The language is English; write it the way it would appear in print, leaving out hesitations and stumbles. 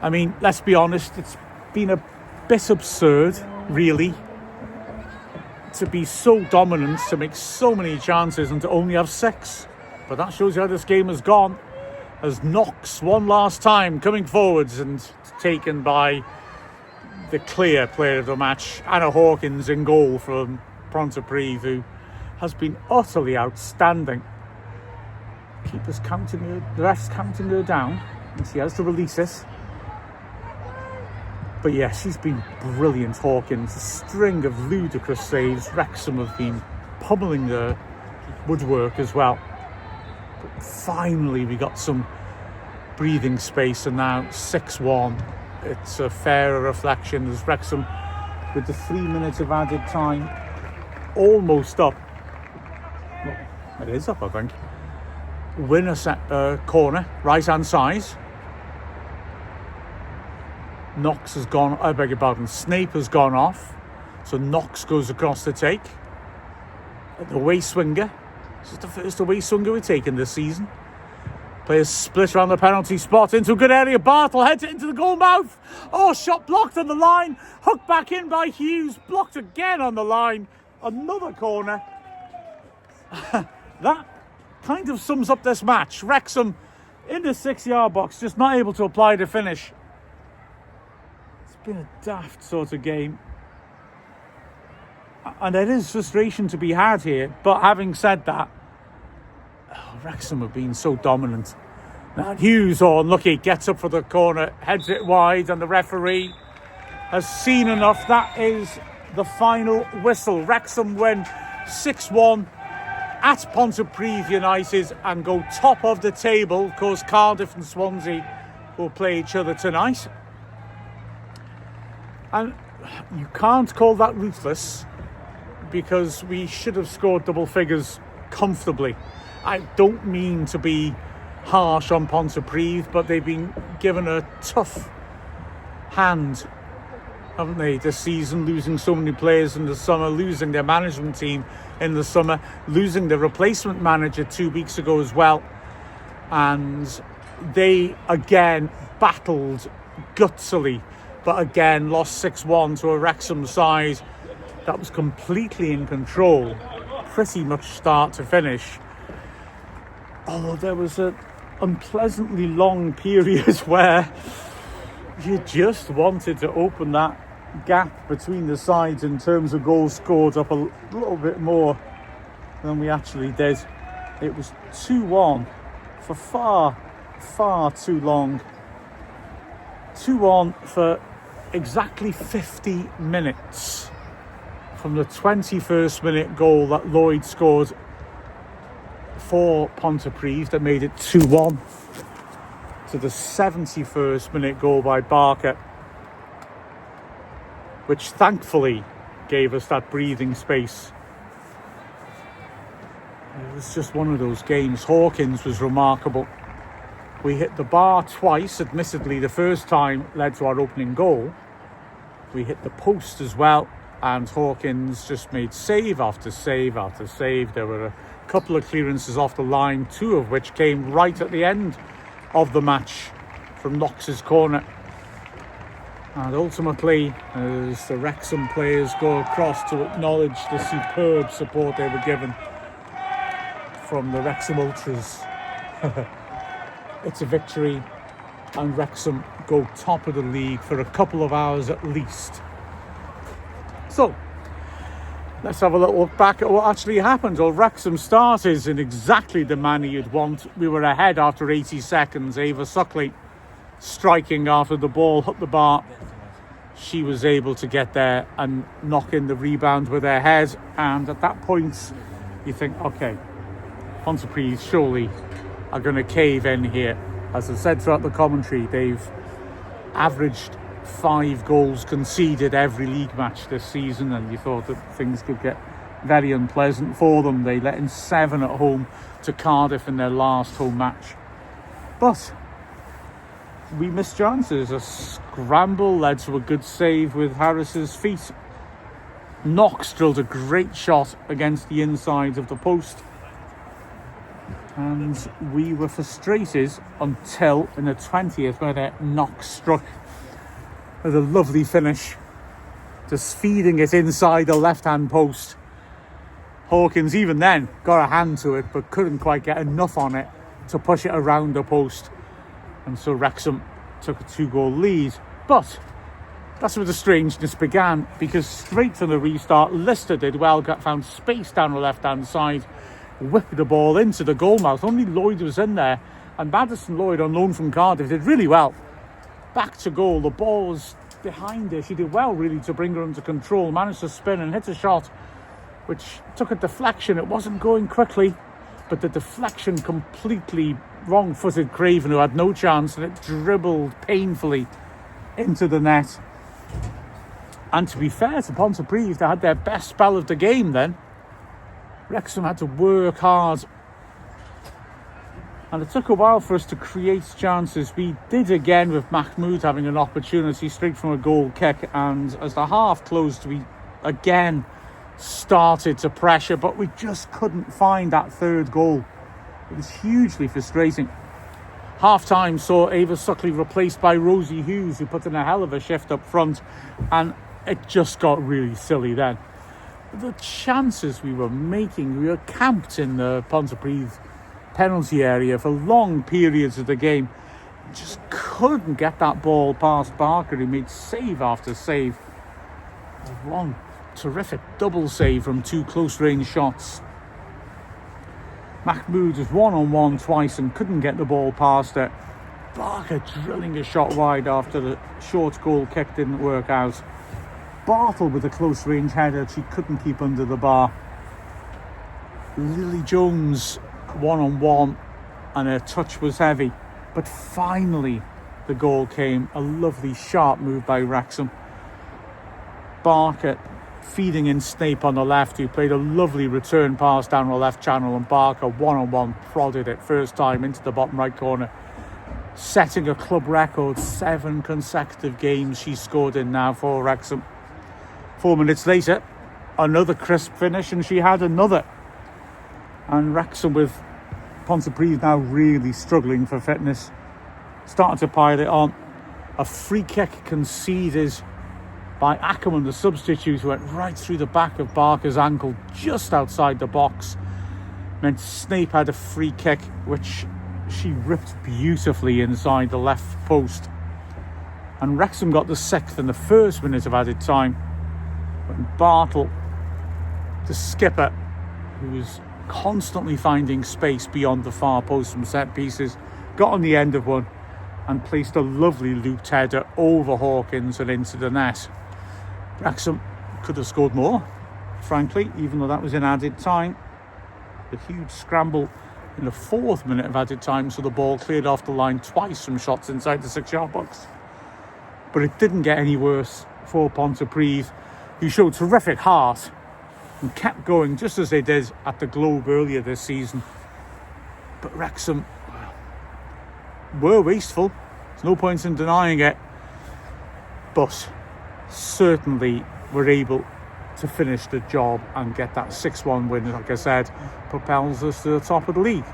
I mean, let's be honest, it's been a bit absurd, really, to be so dominant, to make so many chances and to only have 6. But that shows you how this game has gone. As Knox, one last time, coming forwards and taken by the clear player of the match, Anna Hawkins, in goal from Pontypridd, who has been utterly outstanding. Keeper's counting her, the ref's counting her down, and she has to release it. But yeah, she's been brilliant, Hawkins. A string of ludicrous saves. Wrexham have been pummeling the woodwork as well. But finally, we got some breathing space, and now 6-1. It's a fairer reflection as Wrexham, with the 3 minutes of added time, almost up. Well, it is up, I think. Win a set corner, right-hand side. Knox has gone, I beg your pardon, Snape has gone off. So Knox goes across to take. The away swinger. This is the first away swinger we've taken this season. Players split around the penalty spot into a good area. Bartle heads it into the goal mouth. Oh, shot blocked on the line. Hooked back in by Hughes. Blocked again on the line. Another corner. That kind of sums up this match. Wrexham in the 6-yard box, just not able to apply the finish. It's been a daft sort of game. And there is frustration to be had here. But having said that, Wrexham have been so dominant. Now Hughes, unlucky, gets up for the corner, heads it wide, and the referee has seen enough. That is the final whistle. Wrexham win 6-1 at Pontypridd United and go top of the table. Of course, Cardiff and Swansea will play each other tonight. And you can't call that ruthless, because we should have scored double figures comfortably. I don't mean to be harsh on Pontypridd, but they've been given a tough hand, haven't they, this season, losing so many players in the summer, losing their management team in the summer, losing the replacement manager 2 weeks ago as well. And they again battled gutsily, but again lost 6-1 to a Wrexham side that was completely in control, pretty much start to finish. Although there was an unpleasantly long period where you just wanted to open that gap between the sides in terms of goals scored up a little bit more than we actually did. It was 2-1 for far too long. 2-1 for exactly 50 minutes. From the 21st minute goal that Lloyd scored for Pontypridd that made it 2-1, to the 71st minute goal by Barker, which thankfully gave us that breathing space. It was just one of those games. Hawkins was remarkable. We hit the bar twice. Admittedly, the first time led to our opening goal. We hit the post as well, and Hawkins just made save after save after save. There were a couple of clearances off the line, 2 of which came right at the end of the match from Knox's corner. And ultimately, as the Wrexham players go across to acknowledge the superb support they were given from the Wrexham Ultras, it's a victory, and Wrexham go top of the league for a couple of hours at least. So, let's have a little look back at what actually happened. Well, Wrexham started in exactly the manner you'd want. We were ahead after 80 seconds. Ava Suckley striking after the ball hit the bar. She was able to get there and knock in the rebound with her head. And at that point, you think, okay, Pontypridd surely are going to cave in here. As I said throughout the commentary, they've averaged 5 goals conceded every league match this season, and you thought that things could get very unpleasant for them. They let in 7 at home to Cardiff in their last home match. But we missed chances. A scramble led to a good save with Harris's feet. Knox drilled a great shot against the inside of the post. And we were frustrated until in the 20th where the knock struck with a lovely finish, just feeding it inside the left-hand post. Hawkins even then got a hand to it but couldn't quite get enough on it to push it around the post, and so Wrexham took a 2-goal lead. But that's where the strangeness began, because straight from the restart, Lister did well, found space down the left-hand side, whipped the ball into the goal mouth. Only Lloyd was in there, and Maddison Lloyd, on loan from Cardiff, did really well. Back to goal, the ball was behind her. She did well really to bring her under control, managed to spin and hit a shot which took a deflection. It wasn't going quickly, but the deflection completely wrong-footed Craven, who had no chance, and it dribbled painfully into the net. And to be fair to Pontypridd, they had their best spell of the game then. Wrexham had to work hard, and it took a while for us to create chances. We did again with Mahmoud having an opportunity straight from a goal kick, and as the half closed, we again started to pressure, but we just couldn't find that third goal. It was hugely frustrating. Half-time saw Ava Suckley replaced by Rosie Hughes, who put in a hell of a shift up front, and it just got really silly then. The chances we were making, we were camped in the Pontypridd penalty area for long periods of the game. Just couldn't get that ball past Barker, who made save after save. One terrific double save from 2 close-range shots. Mahmoud was one-on-one twice and couldn't get the ball past it. Barker drilling a shot wide after the short goal kick didn't work out. Bartle with a close-range header she couldn't keep under the bar. Lily Jones one-on-one, and her touch was heavy. But finally the goal came. A lovely sharp move by Wrexham. Barker feeding in Snape on the left, who played a lovely return pass down the left channel, and Barker one-on-one prodded it first time into the bottom right corner, setting a club record. 7 consecutive games she scored in now for Wrexham. 4 minutes later, another crisp finish, and she had another. And Wrexham, with Pontypridd now really struggling for fitness, started to pile it on. A free kick conceded by Ackerman, the substitute, who went right through the back of Barker's ankle just outside the box. Meant Snape had a free kick which she ripped beautifully inside the left post. And Wrexham got the 6th in the first minute of added time, when Bartle, the skipper, who was constantly finding space beyond the far post from set pieces, got on the end of one and placed a lovely looped header over Hawkins and into the net. Wrexham could have scored more, frankly, even though that was in added time. A huge scramble in the 4th minute of added time, so the ball cleared off the line twice from shots inside the 6-yard box. But it didn't get any worse for Pontypridd, who showed terrific heart and kept going just as they did at the Globe earlier this season. But Wrexham were wasteful. There's no point in denying it. But certainly were able to finish the job and get that 6-1 win. Like I said, propels us to the top of the league.